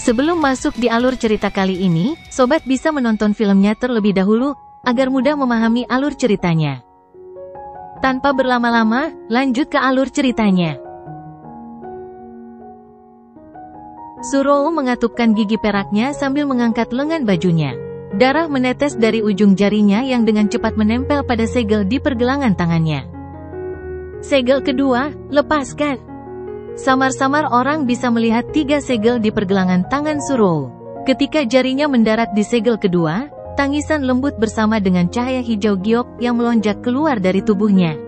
Sebelum masuk di alur cerita kali ini, sobat bisa menonton filmnya terlebih dahulu, agar mudah memahami alur ceritanya. Tanpa berlama-lama, lanjut ke alur ceritanya. Surou mengatupkan gigi peraknya sambil mengangkat lengan bajunya. Darah menetes dari ujung jarinya yang dengan cepat menempel pada segel di pergelangan tangannya. Segel kedua, lepaskan. Samar-samar orang bisa melihat 3 segel di pergelangan tangan Surou. Ketika jarinya mendarat di segel kedua, tangisan lembut bersama dengan cahaya hijau giok yang melonjak keluar dari tubuhnya.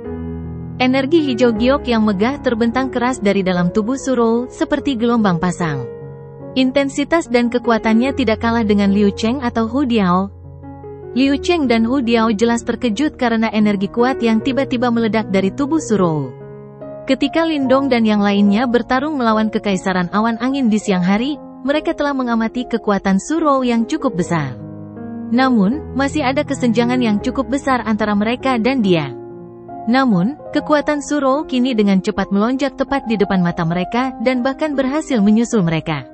Energi hijau giok yang megah terbentang keras dari dalam tubuh Surou seperti gelombang pasang. Intensitas dan kekuatannya tidak kalah dengan Liu Cheng atau Hu Diao. Liu Cheng dan Hu Diao jelas terkejut karena energi kuat yang tiba-tiba meledak dari tubuh Surou. Ketika Lindong dan yang lainnya bertarung melawan Kekaisaran Awan Angin di siang hari, mereka telah mengamati kekuatan Surou yang cukup besar. Namun, masih ada kesenjangan yang cukup besar antara mereka dan dia. Namun, kekuatan Surou kini dengan cepat melonjak tepat di depan mata mereka dan bahkan berhasil menyusul mereka.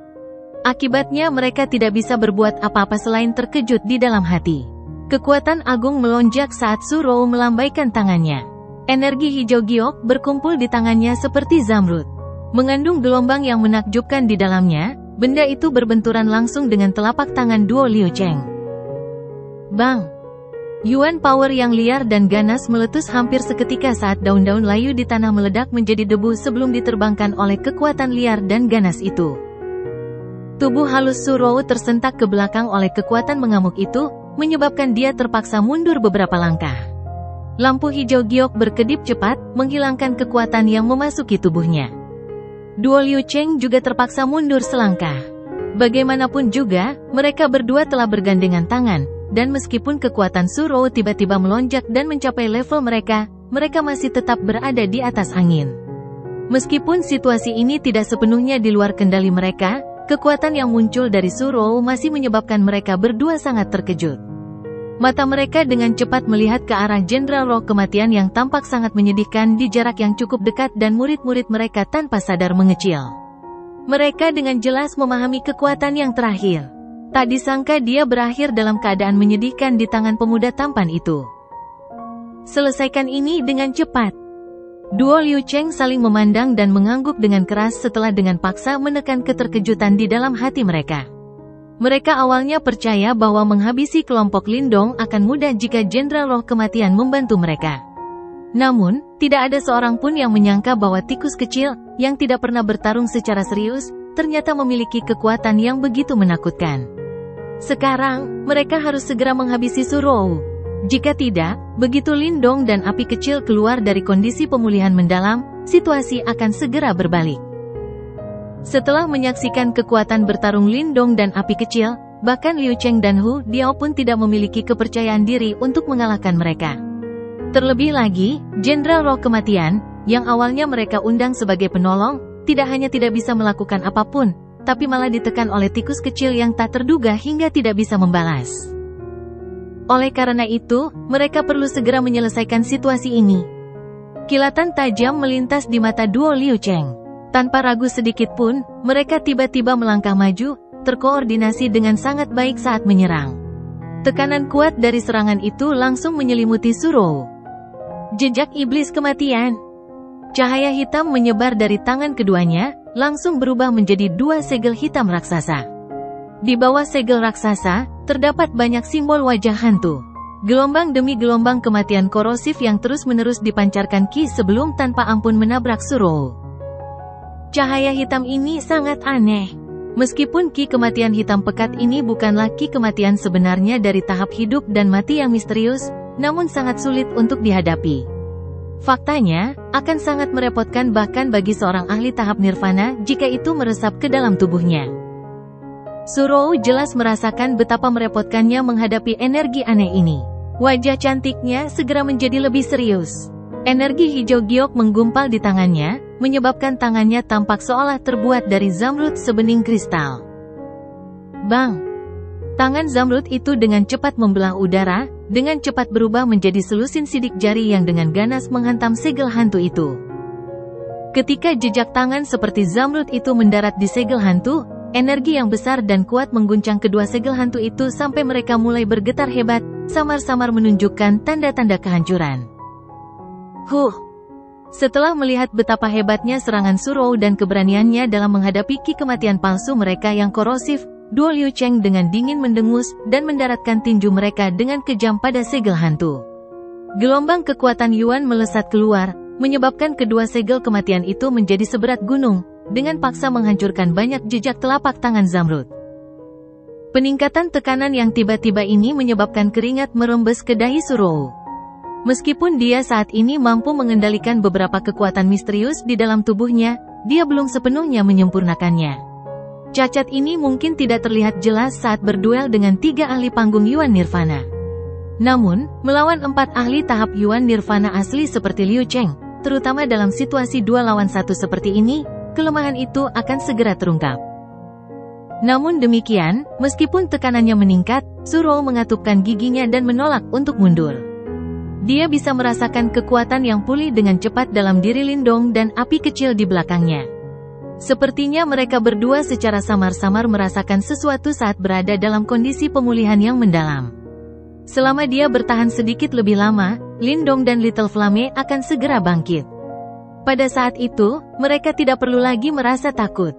Akibatnya mereka tidak bisa berbuat apa-apa selain terkejut di dalam hati. Kekuatan agung melonjak saat Surou melambaikan tangannya. Energi hijau giok berkumpul di tangannya seperti zamrud. Mengandung gelombang yang menakjubkan di dalamnya, benda itu berbenturan langsung dengan telapak tangan duo Liu Cheng. Bang! Yuan power yang liar dan ganas meletus hampir seketika saat daun-daun layu di tanah meledak menjadi debu sebelum diterbangkan oleh kekuatan liar dan ganas itu. Tubuh halus Surou tersentak ke belakang oleh kekuatan mengamuk itu, menyebabkan dia terpaksa mundur beberapa langkah. Lampu hijau giok berkedip cepat, menghilangkan kekuatan yang memasuki tubuhnya. Duo Liu Cheng juga terpaksa mundur selangkah. Bagaimanapun juga, mereka berdua telah bergandengan tangan, dan meskipun kekuatan Surou tiba-tiba melonjak dan mencapai level mereka, mereka masih tetap berada di atas angin. Meskipun situasi ini tidak sepenuhnya di luar kendali mereka, kekuatan yang muncul dari Surou masih menyebabkan mereka berdua sangat terkejut. Mata mereka dengan cepat melihat ke arah Jenderal Roh Kematian yang tampak sangat menyedihkan di jarak yang cukup dekat dan murid-murid mereka tanpa sadar mengecil. Mereka dengan jelas memahami kekuatan yang terakhir. Tak disangka dia berakhir dalam keadaan menyedihkan di tangan pemuda tampan itu. Selesaikan ini dengan cepat. Duo Liu Cheng saling memandang dan mengangguk dengan keras setelah dengan paksa menekan keterkejutan di dalam hati mereka. Mereka awalnya percaya bahwa menghabisi kelompok Lindong akan mudah jika Jenderal Roh Kematian membantu mereka. Namun, tidak ada seorang pun yang menyangka bahwa tikus kecil, yang tidak pernah bertarung secara serius, ternyata memiliki kekuatan yang begitu menakutkan. Sekarang, mereka harus segera menghabisi Surou. Jika tidak, begitu Lindong dan api kecil keluar dari kondisi pemulihan mendalam, situasi akan segera berbalik. Setelah menyaksikan kekuatan bertarung Lindong dan api kecil, bahkan Liu Cheng dan Hu Diao pun tidak memiliki kepercayaan diri untuk mengalahkan mereka. Terlebih lagi, Jenderal Roh Kematian, yang awalnya mereka undang sebagai penolong, tidak hanya tidak bisa melakukan apapun, tapi malah ditekan oleh tikus kecil yang tak terduga hingga tidak bisa membalas. Oleh karena itu, mereka perlu segera menyelesaikan situasi ini. Kilatan tajam melintas di mata duo Liu Cheng. Tanpa ragu sedikit pun, mereka tiba-tiba melangkah maju, terkoordinasi dengan sangat baik saat menyerang. Tekanan kuat dari serangan itu langsung menyelimuti Surou. Jejak iblis kematian. Cahaya hitam menyebar dari tangan keduanya, langsung berubah menjadi 2 segel hitam raksasa. Di bawah segel raksasa, terdapat banyak simbol wajah hantu. Gelombang demi gelombang kematian korosif yang terus-menerus dipancarkan Ki sebelum tanpa ampun menabrak Surou. Cahaya hitam ini sangat aneh. Meskipun Ki kematian hitam pekat ini bukanlah Ki kematian sebenarnya dari tahap hidup dan mati yang misterius, namun sangat sulit untuk dihadapi. Faktanya, akan sangat merepotkan bahkan bagi seorang ahli tahap nirvana jika itu meresap ke dalam tubuhnya. Surou jelas merasakan betapa merepotkannya menghadapi energi aneh ini. Wajah cantiknya segera menjadi lebih serius. Energi hijau giok menggumpal di tangannya, menyebabkan tangannya tampak seolah terbuat dari zamrud sebening kristal. Bang! Tangan zamrud itu dengan cepat membelah udara, dengan cepat berubah menjadi selusin sidik jari yang dengan ganas menghantam segel hantu itu. Ketika jejak tangan seperti zamrud itu mendarat di segel hantu, energi yang besar dan kuat mengguncang kedua segel hantu itu sampai mereka mulai bergetar hebat, samar-samar menunjukkan tanda-tanda kehancuran. Setelah melihat betapa hebatnya serangan Surou dan keberaniannya dalam menghadapi ki kematian palsu mereka yang korosif, Duo Liu Cheng dengan dingin mendengus dan mendaratkan tinju mereka dengan kejam pada segel hantu. Gelombang kekuatan Yuan melesat keluar, menyebabkan kedua segel kematian itu menjadi seberat gunung, dengan paksa menghancurkan banyak jejak telapak tangan Zamrud. Peningkatan tekanan yang tiba-tiba ini menyebabkan keringat merembes ke dahi Surou. Meskipun dia saat ini mampu mengendalikan beberapa kekuatan misterius di dalam tubuhnya, dia belum sepenuhnya menyempurnakannya. Cacat ini mungkin tidak terlihat jelas saat berduel dengan 3 ahli panggung Yuan Nirvana. Namun, melawan 4 ahli tahap Yuan Nirvana asli seperti Liu Cheng, terutama dalam situasi 2 lawan 1 seperti ini, kelemahan itu akan segera terungkap. Namun demikian, meskipun tekanannya meningkat, Surou mengatupkan giginya dan menolak untuk mundur. Dia bisa merasakan kekuatan yang pulih dengan cepat dalam diri Lindong dan api kecil di belakangnya. Sepertinya mereka berdua secara samar-samar merasakan sesuatu saat berada dalam kondisi pemulihan yang mendalam. Selama dia bertahan sedikit lebih lama, Lindong dan Little Flame akan segera bangkit. Pada saat itu, mereka tidak perlu lagi merasa takut.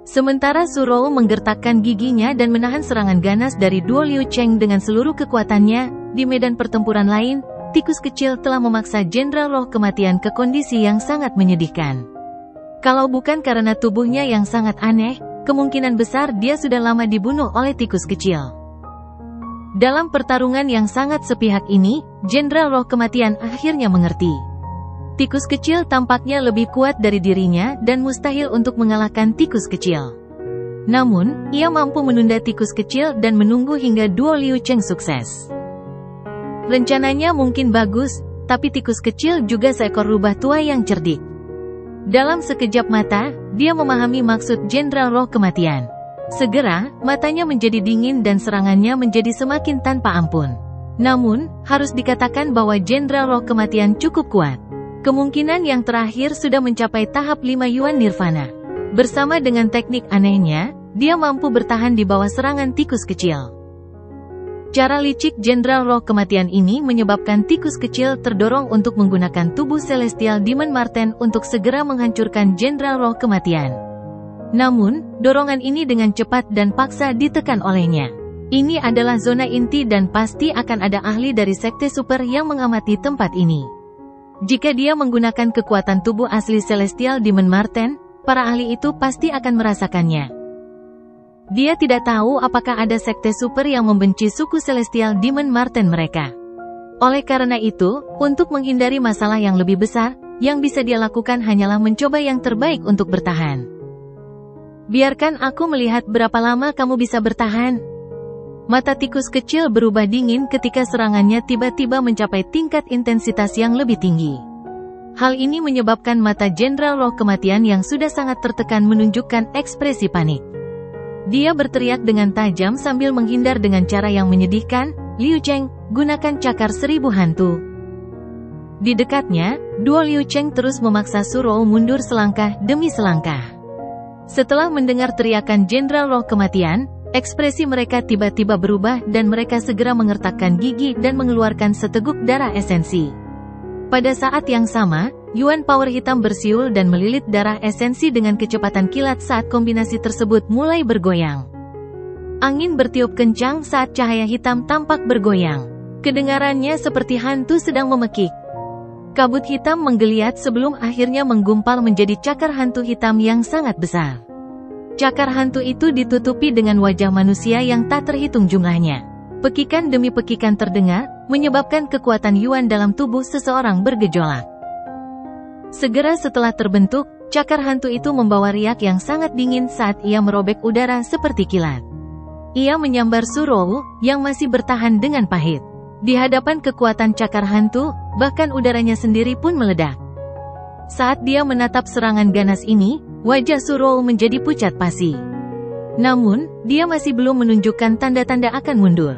Sementara Surou menggertakkan giginya dan menahan serangan ganas dari Duo Liu Cheng dengan seluruh kekuatannya, di medan pertempuran lain, tikus kecil telah memaksa Jenderal Roh Kematian ke kondisi yang sangat menyedihkan. Kalau bukan karena tubuhnya yang sangat aneh, kemungkinan besar dia sudah lama dibunuh oleh tikus kecil. Dalam pertarungan yang sangat sepihak ini, Jenderal Roh Kematian akhirnya mengerti. Tikus kecil tampaknya lebih kuat dari dirinya dan mustahil untuk mengalahkan tikus kecil. Namun, ia mampu menunda tikus kecil dan menunggu hingga Duo Liu Cheng sukses. Rencananya mungkin bagus, tapi tikus kecil juga seekor rubah tua yang cerdik. Dalam sekejap mata, dia memahami maksud Jenderal Roh Kematian. Segera, matanya menjadi dingin dan serangannya menjadi semakin tanpa ampun. Namun, harus dikatakan bahwa Jenderal Roh Kematian cukup kuat. Kemungkinan yang terakhir sudah mencapai tahap 5 Yuan Nirvana. Bersama dengan teknik anehnya, dia mampu bertahan di bawah serangan tikus kecil. Cara licik Jenderal Roh Kematian ini menyebabkan tikus kecil terdorong untuk menggunakan tubuh Celestial Demon Marten untuk segera menghancurkan Jenderal Roh Kematian. Namun, dorongan ini dengan cepat dan paksa ditekan olehnya. Ini adalah zona inti dan pasti akan ada ahli dari Sekte Super yang mengamati tempat ini. Jika dia menggunakan kekuatan tubuh asli Celestial Demon Marten, para ahli itu pasti akan merasakannya. Dia tidak tahu apakah ada sekte super yang membenci suku Celestial Demon Marten mereka. Oleh karena itu, untuk menghindari masalah yang lebih besar, yang bisa dia lakukan hanyalah mencoba yang terbaik untuk bertahan. Biarkan aku melihat berapa lama kamu bisa bertahan. Mata tikus kecil berubah dingin ketika serangannya tiba-tiba mencapai tingkat intensitas yang lebih tinggi. Hal ini menyebabkan mata Jenderal Roh Kematian yang sudah sangat tertekan menunjukkan ekspresi panik. Dia berteriak dengan tajam sambil menghindar dengan cara yang menyedihkan, "Liu Cheng, gunakan cakar 1000 hantu." Di dekatnya, Duo Liu Cheng terus memaksa Surou mundur selangkah demi selangkah. Setelah mendengar teriakan Jenderal Roh Kematian, ekspresi mereka tiba-tiba berubah dan mereka segera mengertakkan gigi dan mengeluarkan seteguk darah esensi. Pada saat yang sama, Yuan Power hitam bersiul dan melilit darah esensi dengan kecepatan kilat saat kombinasi tersebut mulai bergoyang. Angin bertiup kencang saat cahaya hitam tampak bergoyang. Kedengarannya seperti hantu sedang memekik. Kabut hitam menggeliat sebelum akhirnya menggumpal menjadi cakar hantu hitam yang sangat besar. Cakar hantu itu ditutupi dengan wajah manusia yang tak terhitung jumlahnya. Pekikan demi pekikan terdengar, menyebabkan kekuatan Yuan dalam tubuh seseorang bergejolak. Segera setelah terbentuk, cakar hantu itu membawa riak yang sangat dingin saat ia merobek udara seperti kilat. Ia menyambar Surou, yang masih bertahan dengan pahit. Di hadapan kekuatan cakar hantu, bahkan udaranya sendiri pun meledak. Saat dia menatap serangan ganas ini, wajah Surou menjadi pucat pasi. Namun, dia masih belum menunjukkan tanda-tanda akan mundur.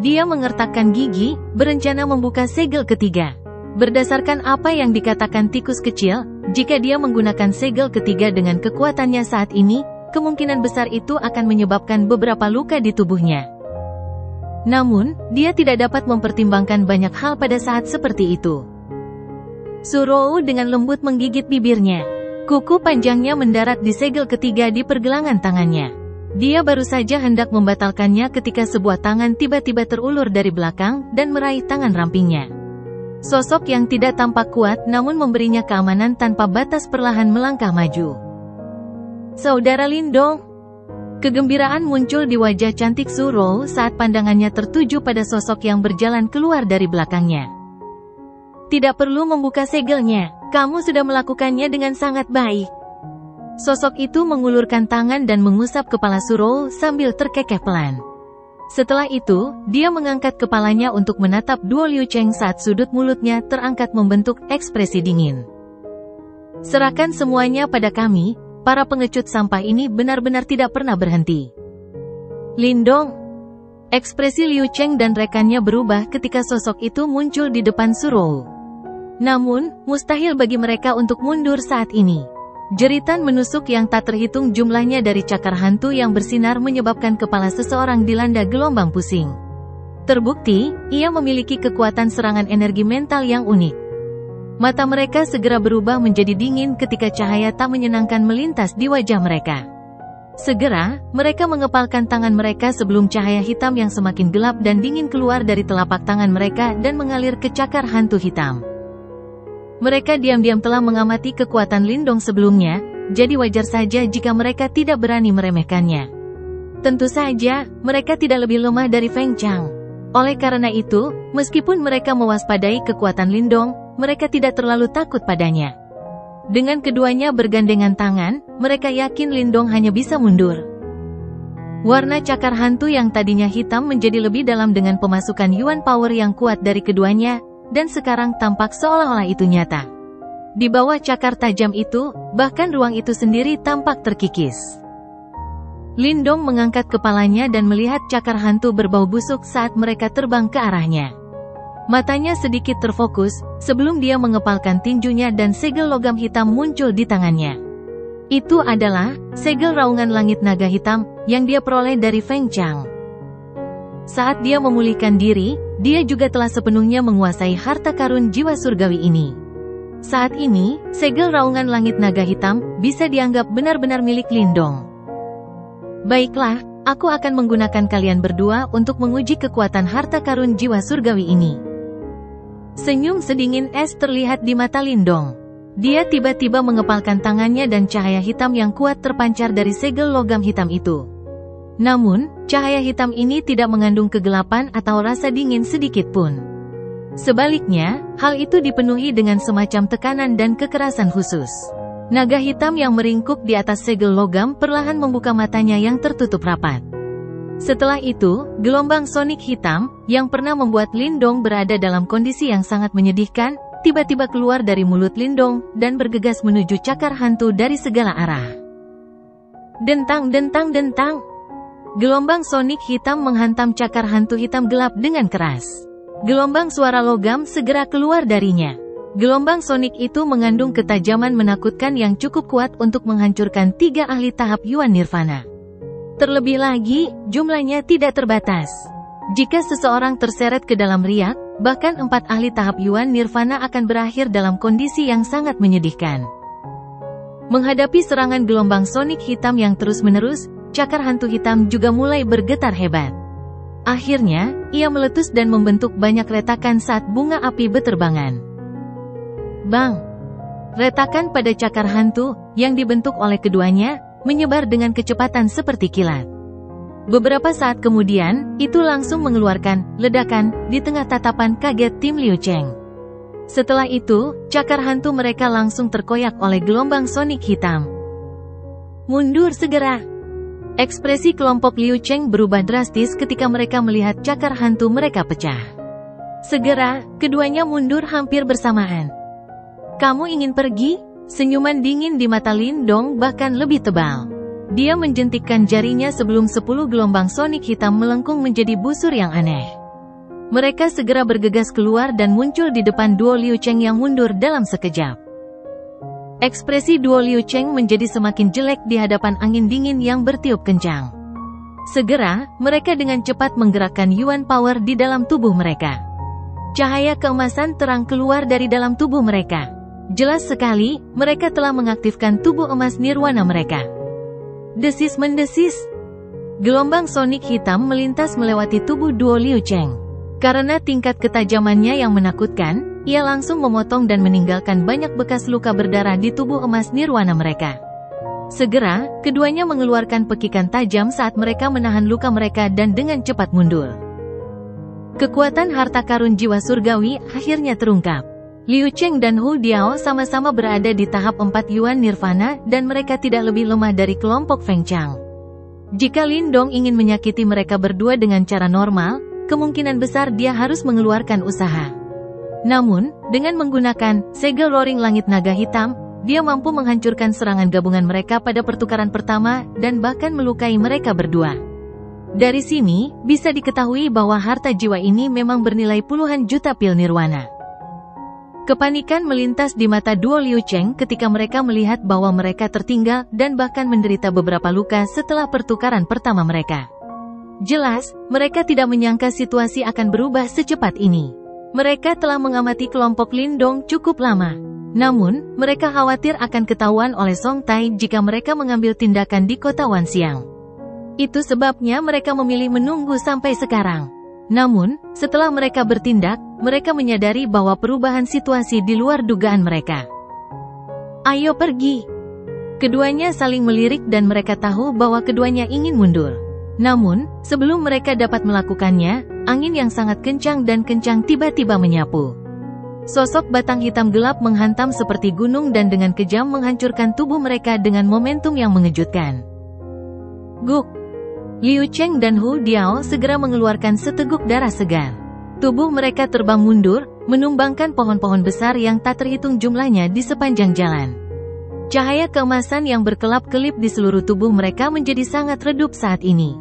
Dia mengertakkan gigi, berencana membuka segel ketiga. Berdasarkan apa yang dikatakan tikus kecil, jika dia menggunakan segel ketiga dengan kekuatannya saat ini, kemungkinan besar itu akan menyebabkan beberapa luka di tubuhnya. Namun, dia tidak dapat mempertimbangkan banyak hal pada saat seperti itu. Surou dengan lembut menggigit bibirnya. Kuku panjangnya mendarat di segel ketiga di pergelangan tangannya. Dia baru saja hendak membatalkannya ketika sebuah tangan tiba-tiba terulur dari belakang dan meraih tangan rampingnya. Sosok yang tidak tampak kuat namun memberinya keamanan tanpa batas perlahan melangkah maju. Saudara Lindong. Kegembiraan muncul di wajah cantik Surou saat pandangannya tertuju pada sosok yang berjalan keluar dari belakangnya. Tidak perlu membuka segelnya, kamu sudah melakukannya dengan sangat baik. Sosok itu mengulurkan tangan dan mengusap kepala Surou sambil terkekeh pelan. Setelah itu, dia mengangkat kepalanya untuk menatap Duo Liu Cheng saat sudut mulutnya terangkat membentuk ekspresi dingin. Serahkan semuanya pada kami, para pengecut sampah ini benar-benar tidak pernah berhenti. Lindong. Ekspresi Liu Cheng dan rekannya berubah ketika sosok itu muncul di depan Surou. Namun, mustahil bagi mereka untuk mundur saat ini. Jeritan menusuk yang tak terhitung jumlahnya dari cakar hantu yang bersinar menyebabkan kepala seseorang dilanda gelombang pusing. Terbukti, ia memiliki kekuatan serangan energi mental yang unik. Mata mereka segera berubah menjadi dingin ketika cahaya tak menyenangkan melintas di wajah mereka. Segera, mereka mengepalkan tangan mereka sebelum cahaya hitam yang semakin gelap dan dingin keluar dari telapak tangan mereka dan mengalir ke cakar hantu hitam. Mereka diam-diam telah mengamati kekuatan Lindong sebelumnya, jadi wajar saja jika mereka tidak berani meremehkannya. Tentu saja, mereka tidak lebih lemah dari Feng Chang. Oleh karena itu, meskipun mereka mewaspadai kekuatan Lindong, mereka tidak terlalu takut padanya. Dengan keduanya bergandengan tangan, mereka yakin Lindong hanya bisa mundur. Warna cakar hantu yang tadinya hitam menjadi lebih dalam dengan pemasukan Yuan Power yang kuat dari keduanya, dan sekarang tampak seolah-olah itu nyata. Di bawah cakar tajam itu, bahkan ruang itu sendiri tampak terkikis. Lindong mengangkat kepalanya dan melihat cakar hantu berbau busuk saat mereka terbang ke arahnya. Matanya sedikit terfokus, sebelum dia mengepalkan tinjunya dan segel logam hitam muncul di tangannya. Itu adalah segel raungan langit naga hitam, yang dia peroleh dari Feng Chang. Saat dia memulihkan diri, dia juga telah sepenuhnya menguasai harta karun jiwa surgawi ini. Saat ini, segel raungan langit naga hitam bisa dianggap benar-benar milik Lindong. Baiklah, aku akan menggunakan kalian berdua untuk menguji kekuatan harta karun jiwa surgawi ini. Senyum sedingin es terlihat di mata Lindong. Dia tiba-tiba mengepalkan tangannya dan cahaya hitam yang kuat terpancar dari segel logam hitam itu. Namun, cahaya hitam ini tidak mengandung kegelapan atau rasa dingin sedikit pun. Sebaliknya, hal itu dipenuhi dengan semacam tekanan dan kekerasan khusus. Naga hitam yang meringkuk di atas segel logam perlahan membuka matanya yang tertutup rapat. Setelah itu, gelombang sonik hitam, yang pernah membuat Lindong berada dalam kondisi yang sangat menyedihkan, tiba-tiba keluar dari mulut Lindong, dan bergegas menuju cakar hantu dari segala arah. Dentang, dentang, dentang. Gelombang sonik hitam menghantam cakar hantu hitam gelap dengan keras. Gelombang suara logam segera keluar darinya. Gelombang sonik itu mengandung ketajaman menakutkan yang cukup kuat untuk menghancurkan 3 ahli tahap Yuan Nirvana. Terlebih lagi, jumlahnya tidak terbatas. Jika seseorang terseret ke dalam riak, bahkan 4 ahli tahap Yuan Nirvana akan berakhir dalam kondisi yang sangat menyedihkan. Menghadapi serangan gelombang sonik hitam yang terus-menerus, cakar hantu hitam juga mulai bergetar hebat. Akhirnya, ia meletus dan membentuk banyak retakan saat bunga api beterbangan. Bang! Retakan pada cakar hantu, yang dibentuk oleh keduanya, menyebar dengan kecepatan seperti kilat. Beberapa saat kemudian, itu langsung mengeluarkan ledakan di tengah tatapan kaget tim Liu Cheng. Setelah itu, cakar hantu mereka langsung terkoyak oleh gelombang sonik hitam. Mundur segera! Ekspresi kelompok Liu Cheng berubah drastis ketika mereka melihat cakar hantu mereka pecah. Segera, keduanya mundur hampir bersamaan. Kamu ingin pergi? Senyuman dingin di mata Lindong bahkan lebih tebal. Dia menjentikkan jarinya sebelum 10 gelombang sonik hitam melengkung menjadi busur yang aneh. Mereka segera bergegas keluar dan muncul di depan duo Liu Cheng yang mundur dalam sekejap. Ekspresi duo Liu Cheng menjadi semakin jelek di hadapan angin dingin yang bertiup kencang. Segera, mereka dengan cepat menggerakkan Yuan Power di dalam tubuh mereka. Cahaya keemasan terang keluar dari dalam tubuh mereka. Jelas sekali, mereka telah mengaktifkan tubuh emas nirwana mereka. Desis mendesis. Gelombang sonik hitam melintas melewati tubuh duo Liu Cheng. Karena tingkat ketajamannya yang menakutkan, ia langsung memotong dan meninggalkan banyak bekas luka berdarah di tubuh emas nirwana mereka. Segera, keduanya mengeluarkan pekikan tajam saat mereka menahan luka mereka dan dengan cepat mundur. Kekuatan harta karun jiwa surgawi akhirnya terungkap. Liu Cheng dan Hu Diao sama-sama berada di tahap 4 Yuan Nirvana dan mereka tidak lebih lemah dari kelompok Feng Chang. Jika Lin Dong ingin menyakiti mereka berdua dengan cara normal, kemungkinan besar dia harus mengeluarkan usaha. Namun, dengan menggunakan segel roaring langit naga hitam, dia mampu menghancurkan serangan gabungan mereka pada pertukaran pertama dan bahkan melukai mereka berdua. Dari sini, bisa diketahui bahwa harta jiwa ini memang bernilai puluhan juta pil nirwana. Kepanikan melintas di mata duo Liu Cheng ketika mereka melihat bahwa mereka tertinggal dan bahkan menderita beberapa luka setelah pertukaran pertama mereka. Jelas, mereka tidak menyangka situasi akan berubah secepat ini. Mereka telah mengamati kelompok Lin Dong cukup lama. Namun, mereka khawatir akan ketahuan oleh Song Tai jika mereka mengambil tindakan di kota Wanxiang. Itu sebabnya mereka memilih menunggu sampai sekarang. Namun, setelah mereka bertindak, mereka menyadari bahwa perubahan situasi di luar dugaan mereka. Ayo pergi. Keduanya saling melirik dan mereka tahu bahwa keduanya ingin mundur. Namun, sebelum mereka dapat melakukannya, angin yang sangat kencang dan kencang tiba-tiba menyapu. Sosok batang hitam gelap menghantam seperti gunung dan dengan kejam menghancurkan tubuh mereka dengan momentum yang mengejutkan. Guk! Liu Cheng dan Hu Diao segera mengeluarkan seteguk darah segar. Tubuh mereka terbang mundur, menumbangkan pohon-pohon besar yang tak terhitung jumlahnya di sepanjang jalan. Cahaya keemasan yang berkelap-kelip di seluruh tubuh mereka menjadi sangat redup saat ini.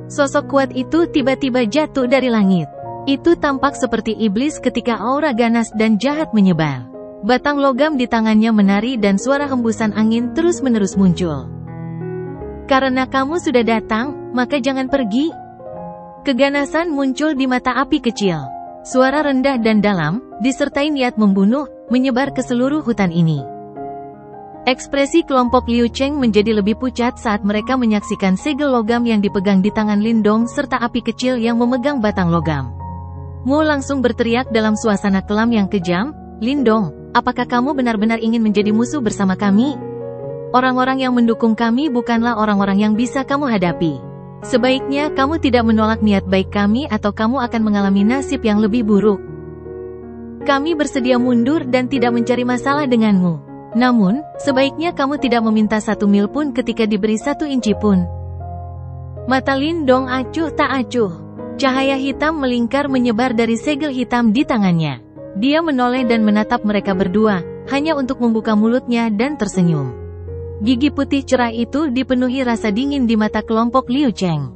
Sosok kuat itu tiba-tiba jatuh dari langit. Itu tampak seperti iblis ketika aura ganas dan jahat menyebar. Batang logam di tangannya menari dan suara hembusan angin terus-menerus muncul. Karena kamu sudah datang, maka jangan pergi. Keganasan muncul di mata api kecil. Suara rendah dan dalam, disertai niat membunuh, menyebar ke seluruh hutan ini. Ekspresi kelompok Liu Cheng menjadi lebih pucat saat mereka menyaksikan segel logam yang dipegang di tangan Lin Dong serta api kecil yang memegang batang logam. Mu langsung berteriak dalam suasana kelam yang kejam, "Lin Dong, apakah kamu benar-benar ingin menjadi musuh bersama kami? Orang-orang yang mendukung kami bukanlah orang-orang yang bisa kamu hadapi. Sebaiknya kamu tidak menolak niat baik kami atau kamu akan mengalami nasib yang lebih buruk. Kami bersedia mundur dan tidak mencari masalah denganmu. Namun, sebaiknya kamu tidak meminta 1 mil pun ketika diberi 1 inci pun." Mata Lin Dong acuh tak acuh. Cahaya hitam melingkar menyebar dari segel hitam di tangannya. Dia menoleh dan menatap mereka berdua, hanya untuk membuka mulutnya dan tersenyum. Gigi putih cerah itu dipenuhi rasa dingin di mata kelompok Liu Cheng.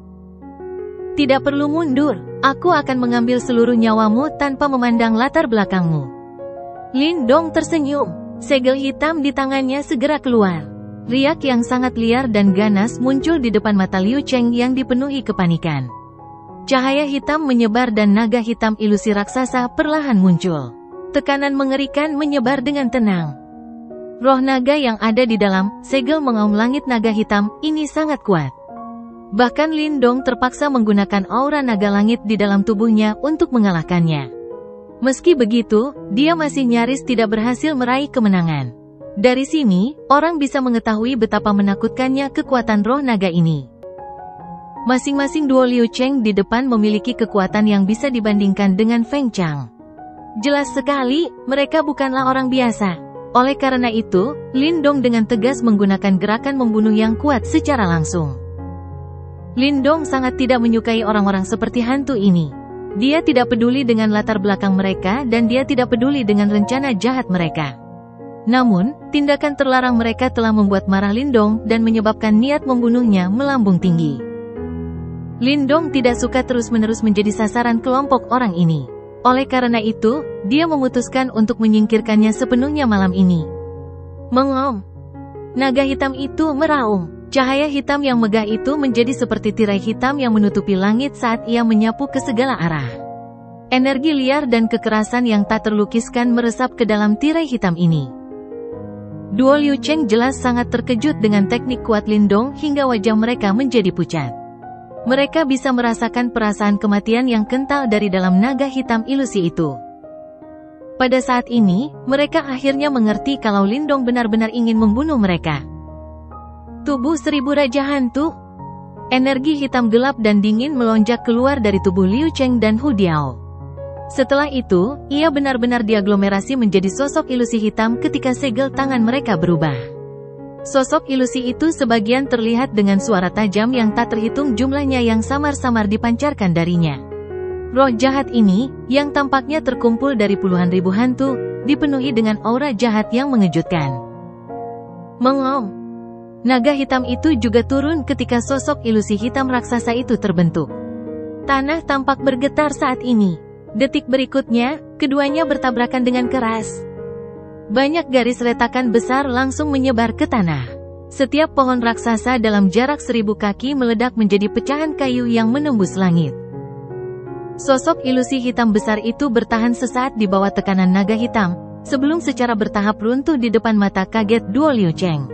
"Tidak perlu mundur, aku akan mengambil seluruh nyawamu tanpa memandang latar belakangmu." Lin Dong tersenyum. Segel hitam di tangannya segera keluar. Riak yang sangat liar dan ganas muncul di depan mata Liu Cheng yang dipenuhi kepanikan. Cahaya hitam menyebar dan naga hitam ilusi raksasa perlahan muncul. Tekanan mengerikan menyebar dengan tenang. Roh naga yang ada di dalam segel mengaum langit naga hitam ini sangat kuat. Bahkan Lin Dong terpaksa menggunakan aura naga langit di dalam tubuhnya untuk mengalahkannya. Meski begitu, dia masih nyaris tidak berhasil meraih kemenangan. Dari sini, orang bisa mengetahui betapa menakutkannya kekuatan roh naga ini. Masing-masing duo Liu Cheng di depan memiliki kekuatan yang bisa dibandingkan dengan Feng Chang. Jelas sekali, mereka bukanlah orang biasa. Oleh karena itu, Lin Dong dengan tegas menggunakan gerakan membunuh yang kuat secara langsung. Lin Dong sangat tidak menyukai orang-orang seperti hantu ini. Dia tidak peduli dengan latar belakang mereka dan dia tidak peduli dengan rencana jahat mereka. Namun, tindakan terlarang mereka telah membuat marah Lin Dong dan menyebabkan niat membunuhnya melambung tinggi. Lin Dong tidak suka terus-menerus menjadi sasaran kelompok orang ini. Oleh karena itu, dia memutuskan untuk menyingkirkannya sepenuhnya malam ini. Mengom. Naga hitam itu meraung. Cahaya hitam yang megah itu menjadi seperti tirai hitam yang menutupi langit saat ia menyapu ke segala arah. Energi liar dan kekerasan yang tak terlukiskan meresap ke dalam tirai hitam ini. Duo Liu Cheng jelas sangat terkejut dengan teknik kuat Lindong hingga wajah mereka menjadi pucat. Mereka bisa merasakan perasaan kematian yang kental dari dalam naga hitam ilusi itu. Pada saat ini, mereka akhirnya mengerti kalau Lindong benar-benar ingin membunuh mereka. Tubuh 1000 Raja Hantu. Energi hitam gelap dan dingin melonjak keluar dari tubuh Liu Cheng dan Hu Diao. Setelah itu, ia benar-benar diaglomerasi menjadi sosok ilusi hitam ketika segel tangan mereka berubah. Sosok ilusi itu sebagian terlihat dengan suara tajam yang tak terhitung jumlahnya yang samar-samar dipancarkan darinya. Roh jahat ini, yang tampaknya terkumpul dari puluhan ribu hantu, dipenuhi dengan aura jahat yang mengejutkan. Mengom. Naga hitam itu juga turun ketika sosok ilusi hitam raksasa itu terbentuk. Tanah tampak bergetar saat ini. Detik berikutnya, keduanya bertabrakan dengan keras. Banyak garis retakan besar langsung menyebar ke tanah. Setiap pohon raksasa dalam jarak 1000 kaki meledak menjadi pecahan kayu yang menembus langit. Sosok ilusi hitam besar itu bertahan sesaat di bawah tekanan naga hitam, sebelum secara bertahap runtuh di depan mata kaget duo Liu Cheng.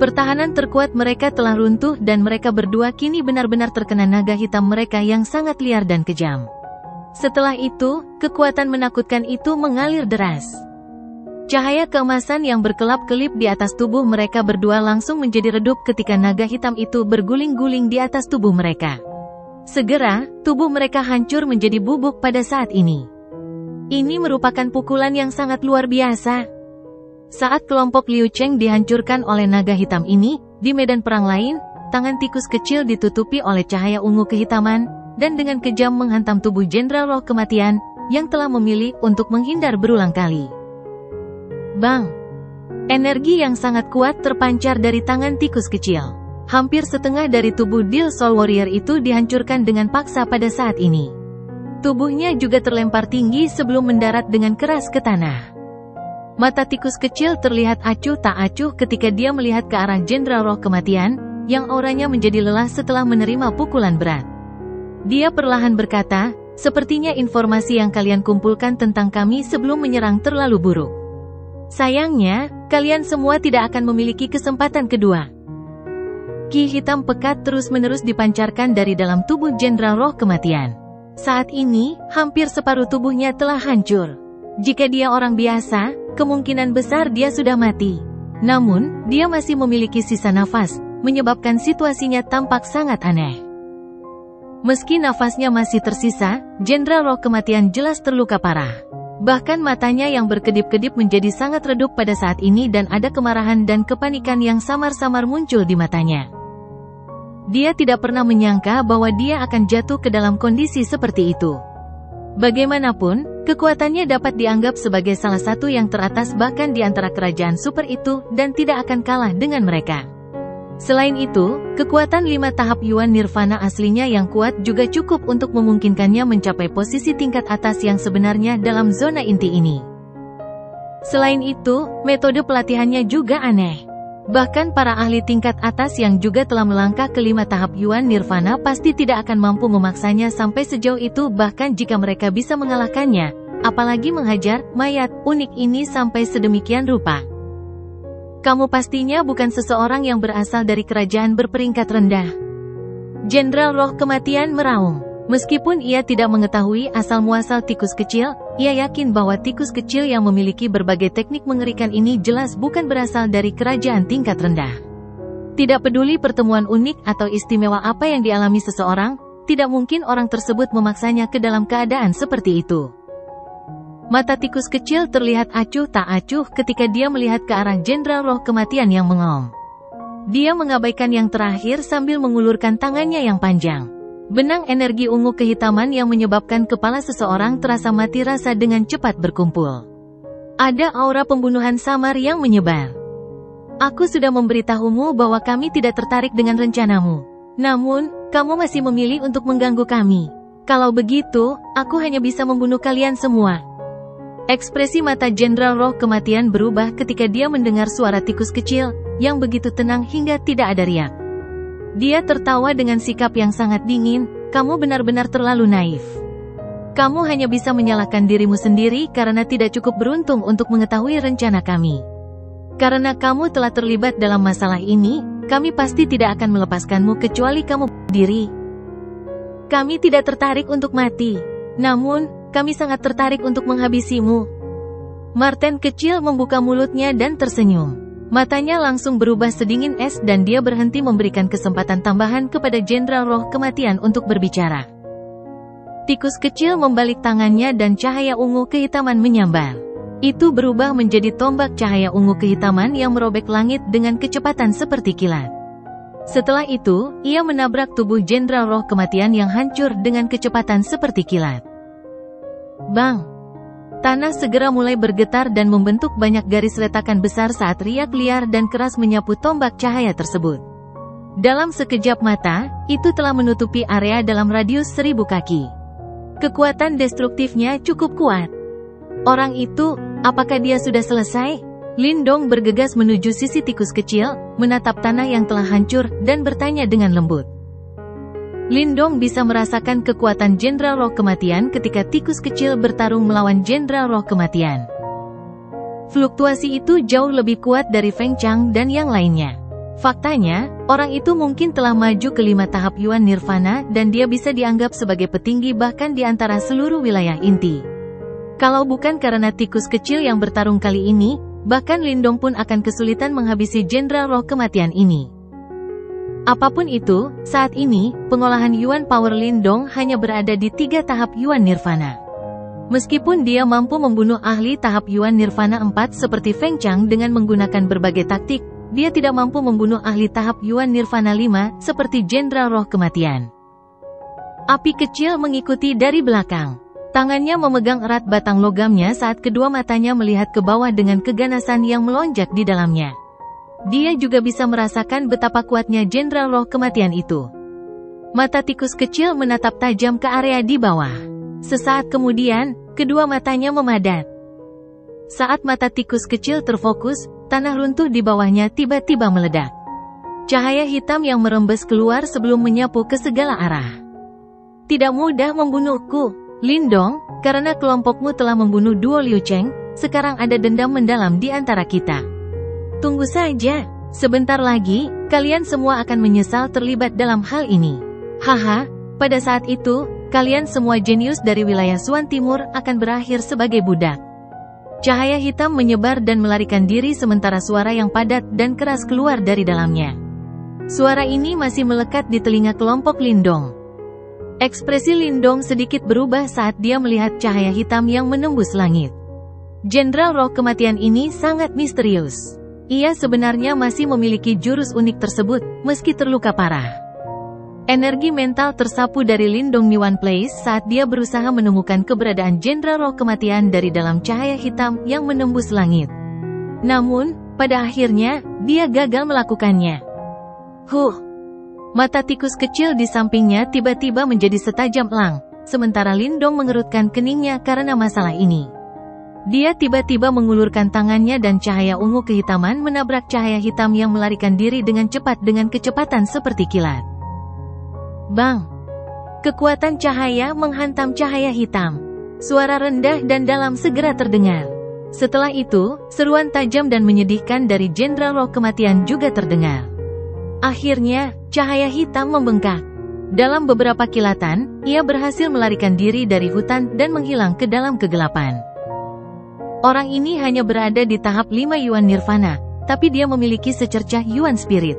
Pertahanan terkuat mereka telah runtuh dan mereka berdua kini benar-benar terkena naga hitam mereka yang sangat liar dan kejam. Setelah itu, kekuatan menakutkan itu mengalir deras. Cahaya keemasan yang berkelap-kelip di atas tubuh mereka berdua langsung menjadi redup ketika naga hitam itu berguling-guling di atas tubuh mereka. Segera, tubuh mereka hancur menjadi bubuk pada saat ini. Ini merupakan pukulan yang sangat luar biasa. Saat kelompok Liu Cheng dihancurkan oleh naga hitam ini, di medan perang lain, tangan tikus kecil ditutupi oleh cahaya ungu kehitaman, dan dengan kejam menghantam tubuh Jenderal Roh Kematian, yang telah memilih untuk menghindar berulang kali. Bang! Energi yang sangat kuat terpancar dari tangan tikus kecil. Hampir setengah dari tubuh Deal Soul Warrior itu dihancurkan dengan paksa pada saat ini. Tubuhnya juga terlempar tinggi sebelum mendarat dengan keras ke tanah. Mata tikus kecil terlihat acuh tak acuh ketika dia melihat ke arah Jenderal Roh Kematian, yang auranya menjadi lelah setelah menerima pukulan berat. Dia perlahan berkata, sepertinya informasi yang kalian kumpulkan tentang kami sebelum menyerang terlalu buruk. Sayangnya, kalian semua tidak akan memiliki kesempatan kedua. Ki hitam pekat terus-menerus dipancarkan dari dalam tubuh Jenderal Roh Kematian. Saat ini, hampir separuh tubuhnya telah hancur. Jika dia orang biasa, kemungkinan besar dia sudah mati. Namun, dia masih memiliki sisa nafas, menyebabkan situasinya tampak sangat aneh. Meski nafasnya masih tersisa, Jenderal Roh Kematian jelas terluka parah. Bahkan matanya yang berkedip-kedip menjadi sangat redup pada saat ini dan ada kemarahan dan kepanikan yang samar-samar muncul di matanya. Dia tidak pernah menyangka bahwa dia akan jatuh ke dalam kondisi seperti itu. Bagaimanapun, kekuatannya dapat dianggap sebagai salah satu yang teratas bahkan di antara kerajaan super itu dan tidak akan kalah dengan mereka. Selain itu, kekuatan 5 tahap Yuan Nirvana aslinya yang kuat juga cukup untuk memungkinkannya mencapai posisi tingkat atas yang sebenarnya dalam zona inti ini. Selain itu, metode pelatihannya juga aneh. Bahkan para ahli tingkat atas yang juga telah melangkah ke 5 tahap Yuan Nirvana pasti tidak akan mampu memaksanya sampai sejauh itu bahkan jika mereka bisa mengalahkannya, apalagi menghajar mayat unik ini sampai sedemikian rupa. Kamu pastinya bukan seseorang yang berasal dari kerajaan berperingkat rendah. Jenderal Roh Kematian meraung. Meskipun ia tidak mengetahui asal-muasal tikus kecil, ia yakin bahwa tikus kecil yang memiliki berbagai teknik mengerikan ini jelas bukan berasal dari kerajaan tingkat rendah. Tidak peduli pertemuan unik atau istimewa apa yang dialami seseorang, tidak mungkin orang tersebut memaksanya ke dalam keadaan seperti itu. Mata tikus kecil terlihat acuh tak acuh ketika dia melihat ke arah Jenderal Roh Kematian yang mengom. Dia mengabaikan yang terakhir sambil mengulurkan tangannya yang panjang. Benang energi ungu kehitaman yang menyebabkan kepala seseorang terasa mati rasa dengan cepat berkumpul. Ada aura pembunuhan samar yang menyebar. Aku sudah memberitahumu bahwa kami tidak tertarik dengan rencanamu. Namun, kamu masih memilih untuk mengganggu kami. Kalau begitu, aku hanya bisa membunuh kalian semua. Ekspresi mata Jenderal Roh Kematian berubah ketika dia mendengar suara tikus kecil, yang begitu tenang hingga tidak ada riak. Dia tertawa dengan sikap yang sangat dingin, "Kamu benar-benar terlalu naif. Kamu hanya bisa menyalahkan dirimu sendiri karena tidak cukup beruntung untuk mengetahui rencana kami. Karena kamu telah terlibat dalam masalah ini, kami pasti tidak akan melepaskanmu kecuali kamu berdiri. Kami tidak tertarik untuk mati. Namun, kami sangat tertarik untuk menghabisimu." Marten kecil membuka mulutnya dan tersenyum. Matanya langsung berubah sedingin es dan dia berhenti memberikan kesempatan tambahan kepada Jenderal Roh Kematian untuk berbicara. Tikus kecil membalik tangannya dan cahaya ungu kehitaman menyambar. Itu berubah menjadi tombak cahaya ungu kehitaman yang merobek langit dengan kecepatan seperti kilat. Setelah itu, ia menabrak tubuh Jenderal Roh Kematian yang hancur dengan kecepatan seperti kilat. Bang! Tanah segera mulai bergetar dan membentuk banyak garis retakan besar saat riak liar dan keras menyapu tombak cahaya tersebut. Dalam sekejap mata, itu telah menutupi area dalam radius 1000 kaki. Kekuatan destruktifnya cukup kuat. Orang itu, apakah dia sudah selesai? Lindong bergegas menuju sisi tikus kecil, menatap tanah yang telah hancur, dan bertanya dengan lembut. Lindong bisa merasakan kekuatan Jenderal Roh Kematian ketika tikus kecil bertarung melawan Jenderal Roh Kematian. Fluktuasi itu jauh lebih kuat dari Feng Chang dan yang lainnya. Faktanya, orang itu mungkin telah maju ke 5 tahap Yuan Nirvana dan dia bisa dianggap sebagai petinggi bahkan di antara seluruh wilayah inti. Kalau bukan karena tikus kecil yang bertarung kali ini, bahkan Lindong pun akan kesulitan menghabisi Jenderal Roh Kematian ini. Apapun itu, saat ini, pengolahan Yuan Power Lindong hanya berada di 3 tahap Yuan Nirvana. Meskipun dia mampu membunuh ahli tahap Yuan Nirvana 4 seperti Feng Chang dengan menggunakan berbagai taktik, dia tidak mampu membunuh ahli tahap Yuan Nirvana 5, seperti Jenderal Roh Kematian. Api kecil mengikuti dari belakang. Tangannya memegang erat batang logamnya saat kedua matanya melihat ke bawah dengan keganasan yang melonjak di dalamnya. Dia juga bisa merasakan betapa kuatnya Jenderal Roh Kematian itu. Mata tikus kecil menatap tajam ke area di bawah. Sesaat kemudian, kedua matanya memadat. Saat mata tikus kecil terfokus, tanah runtuh di bawahnya tiba-tiba meledak. Cahaya hitam yang merembes keluar sebelum menyapu ke segala arah. "Tidak mudah membunuhku, Lindong, karena kelompokmu telah membunuh duo Liu Cheng, sekarang ada dendam mendalam di antara kita. Tunggu saja, sebentar lagi, kalian semua akan menyesal terlibat dalam hal ini. Haha, pada saat itu, kalian semua jenius dari wilayah Suan Timur akan berakhir sebagai budak." Cahaya hitam menyebar dan melarikan diri sementara suara yang padat dan keras keluar dari dalamnya. Suara ini masih melekat di telinga kelompok Lindong. Ekspresi Lindong sedikit berubah saat dia melihat cahaya hitam yang menembus langit. Jenderal Roh Kematian ini sangat misterius. Ia sebenarnya masih memiliki jurus unik tersebut, meski terluka parah. Energi mental tersapu dari Lindong Niwan Place saat dia berusaha menemukan keberadaan Jenderal Roh Kematian dari dalam cahaya hitam yang menembus langit. Namun, pada akhirnya, dia gagal melakukannya. Mata tikus kecil di sampingnya tiba-tiba menjadi setajam elang, sementara Lindong mengerutkan keningnya karena masalah ini. Dia tiba-tiba mengulurkan tangannya dan cahaya ungu kehitaman menabrak cahaya hitam yang melarikan diri dengan cepat dengan kecepatan seperti kilat. Bang! Kekuatan cahaya menghantam cahaya hitam. Suara rendah dan dalam segera terdengar. Setelah itu, seruan tajam dan menyedihkan dari Jenderal Roh Kematian juga terdengar. Akhirnya, cahaya hitam membengkak. Dalam beberapa kilatan, ia berhasil melarikan diri dari hutan dan menghilang ke dalam kegelapan. Orang ini hanya berada di tahap 5 Yuan Nirvana, tapi dia memiliki secercah Yuan Spirit.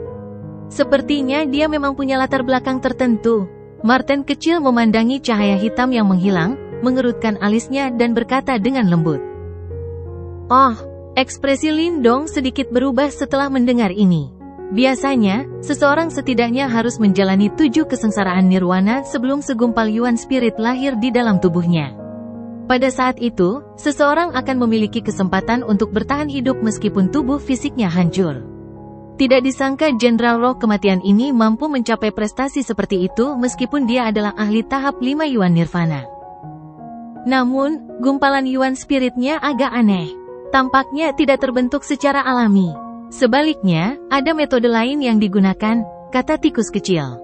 Sepertinya dia memang punya latar belakang tertentu. Marten kecil memandangi cahaya hitam yang menghilang, mengerutkan alisnya dan berkata dengan lembut. "Oh," ekspresi Lindong sedikit berubah setelah mendengar ini. Biasanya, seseorang setidaknya harus menjalani 7 kesengsaraan nirwana sebelum segumpal Yuan Spirit lahir di dalam tubuhnya. Pada saat itu, seseorang akan memiliki kesempatan untuk bertahan hidup meskipun tubuh fisiknya hancur. Tidak disangka Jenderal Roh Kematian ini mampu mencapai prestasi seperti itu meskipun dia adalah ahli tahap 5 Yuan Nirvana. Namun, gumpalan Yuan spiritnya agak aneh. Tampaknya tidak terbentuk secara alami. Sebaliknya, ada metode lain yang digunakan, kata tikus kecil.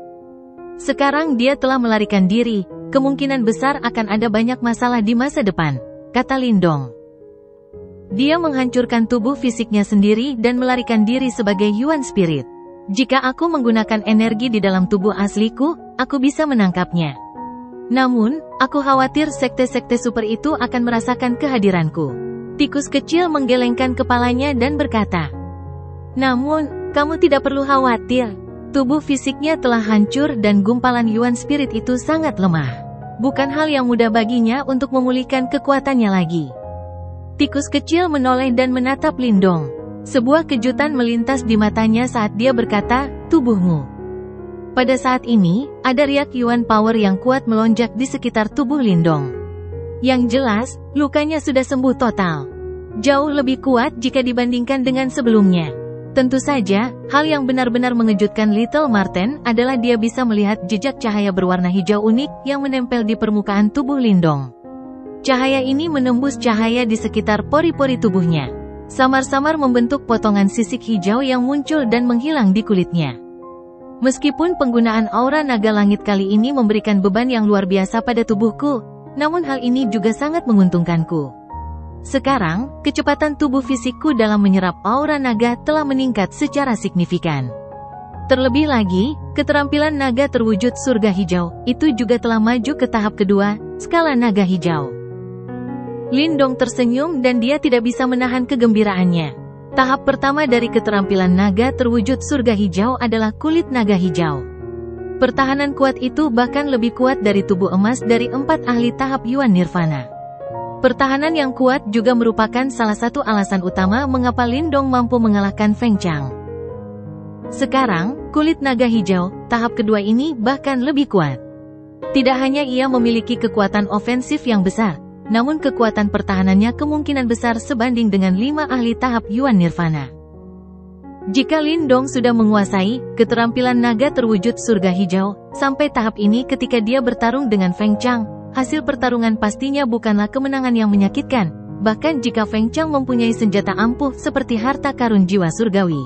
Sekarang dia telah melarikan diri, kemungkinan besar akan ada banyak masalah di masa depan, kata Lindong. Dia menghancurkan tubuh fisiknya sendiri dan melarikan diri sebagai Yuan Spirit. Jika aku menggunakan energi di dalam tubuh asliku, aku bisa menangkapnya. Namun, aku khawatir sekte-sekte super itu akan merasakan kehadiranku. Tikus kecil menggelengkan kepalanya dan berkata, namun, kamu tidak perlu khawatir. Tubuh fisiknya telah hancur dan gumpalan Yuan Spirit itu sangat lemah. Bukan hal yang mudah baginya untuk memulihkan kekuatannya lagi. Tikus kecil menoleh dan menatap Lindong. Sebuah kejutan melintas di matanya saat dia berkata, tubuhmu. Pada saat ini, ada riak Yuan Power yang kuat melonjak di sekitar tubuh Lindong. Yang jelas, lukanya sudah sembuh total. Jauh lebih kuat jika dibandingkan dengan sebelumnya. Tentu saja, hal yang benar-benar mengejutkan Little Marten adalah dia bisa melihat jejak cahaya berwarna hijau unik yang menempel di permukaan tubuh Lindong. Cahaya ini menembus cahaya di sekitar pori-pori tubuhnya. Samar-samar membentuk potongan sisik hijau yang muncul dan menghilang di kulitnya. Meskipun penggunaan aura naga langit kali ini memberikan beban yang luar biasa pada tubuhku, namun hal ini juga sangat menguntungkanku. Sekarang, kecepatan tubuh fisikku dalam menyerap aura naga telah meningkat secara signifikan. Terlebih lagi, keterampilan naga terwujud surga hijau, itu juga telah maju ke tahap kedua, skala naga hijau. Lindong tersenyum dan dia tidak bisa menahan kegembiraannya. Tahap pertama dari keterampilan naga terwujud surga hijau adalah kulit naga hijau. Pertahanan kuat itu bahkan lebih kuat dari tubuh emas dari 4 ahli tahap Yuan Nirvana. Pertahanan yang kuat juga merupakan salah satu alasan utama mengapa Lindong mampu mengalahkan Feng Chang. Sekarang, kulit naga hijau, tahap kedua ini bahkan lebih kuat. Tidak hanya ia memiliki kekuatan ofensif yang besar, namun kekuatan pertahanannya kemungkinan besar sebanding dengan 5 ahli tahap Yuan Nirvana. Jika Lindong sudah menguasai keterampilan naga terwujud surga hijau, sampai tahap ini ketika dia bertarung dengan Feng Chang, hasil pertarungan pastinya bukanlah kemenangan yang menyakitkan, bahkan jika Feng Chang mempunyai senjata ampuh seperti harta karun jiwa surgawi.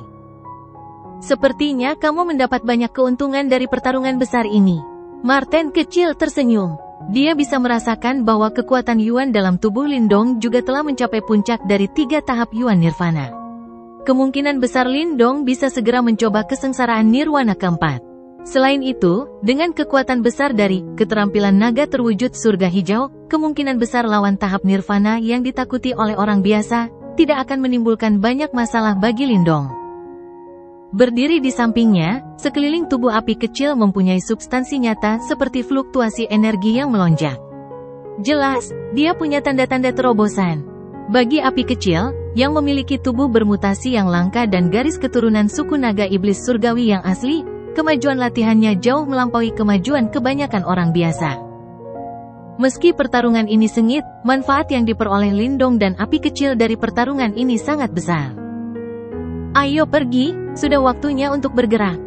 Sepertinya kamu mendapat banyak keuntungan dari pertarungan besar ini. Marten kecil tersenyum. Dia bisa merasakan bahwa kekuatan Yuan dalam tubuh Lindong juga telah mencapai puncak dari 3 tahap Yuan Nirvana. Kemungkinan besar Lindong bisa segera mencoba kesengsaraan Nirwana keempat. Selain itu, dengan kekuatan besar dari keterampilan naga terwujud surga hijau, kemungkinan besar lawan tahap Nirvana yang ditakuti oleh orang biasa, tidak akan menimbulkan banyak masalah bagi Lindong. Berdiri di sampingnya, sekeliling tubuh api kecil mempunyai substansi nyata seperti fluktuasi energi yang melonjak. Jelas, dia punya tanda-tanda terobosan. Bagi api kecil, yang memiliki tubuh bermutasi yang langka dan garis keturunan suku naga iblis surgawi yang asli, kemajuan latihannya jauh melampaui kemajuan kebanyakan orang biasa. Meski pertarungan ini sengit, manfaat yang diperoleh Lindong dan api kecil dari pertarungan ini sangat besar. Ayo pergi, sudah waktunya untuk bergerak.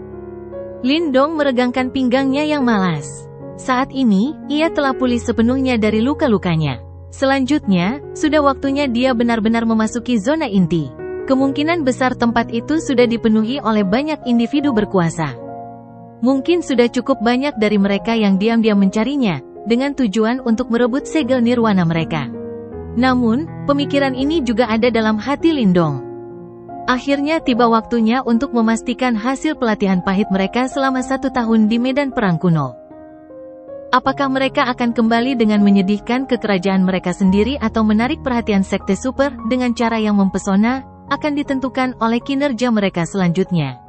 Lindong meregangkan pinggangnya yang malas. Saat ini, ia telah pulih sepenuhnya dari luka-lukanya. Selanjutnya, sudah waktunya dia benar-benar memasuki zona inti. Kemungkinan besar tempat itu sudah dipenuhi oleh banyak individu berkuasa. Mungkin sudah cukup banyak dari mereka yang diam-diam mencarinya, dengan tujuan untuk merebut segel nirwana mereka. Namun, pemikiran ini juga ada dalam hati Lindong. Akhirnya tiba waktunya untuk memastikan hasil pelatihan pahit mereka selama 1 tahun di medan perang kuno. Apakah mereka akan kembali dengan menyedihkan ke kerajaan mereka sendiri atau menarik perhatian sekte super dengan cara yang mempesona, akan ditentukan oleh kinerja mereka selanjutnya.